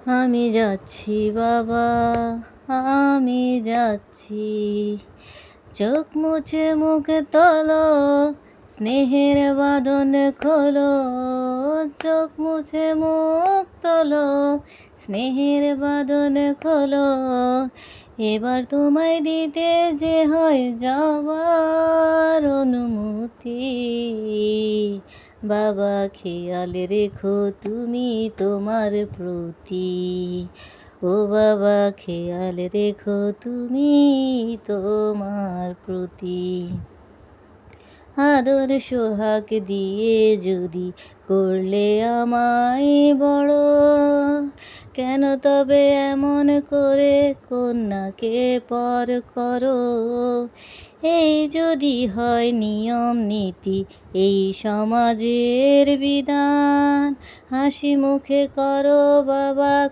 আমি যাচ্ছি বাবা, আমি যাচ্ছি। চোখ মুছে মুখ তোলো, স্নেহের বাঁধন খোলো। চোখ মুছে মুখ তোলো, স্নেহের বাঁধন খোলো। এবার তোমায় দিতে যে হয় যাবার অনুমতি। বাবা খেয়াল রেখো তুমি তোমার প্রতি। ও বাবা খেয়াল রেখো তুমি তোমার প্রতি। আদর সোহাগ দিয়ে যদি করলে আমায় বড়, কেন তবে এমন করে কন্যাকে পর করো? এই যদি হয় নিয়ম নীতি, এই সমাজের বিধান, হাসি মুখে করো বাবা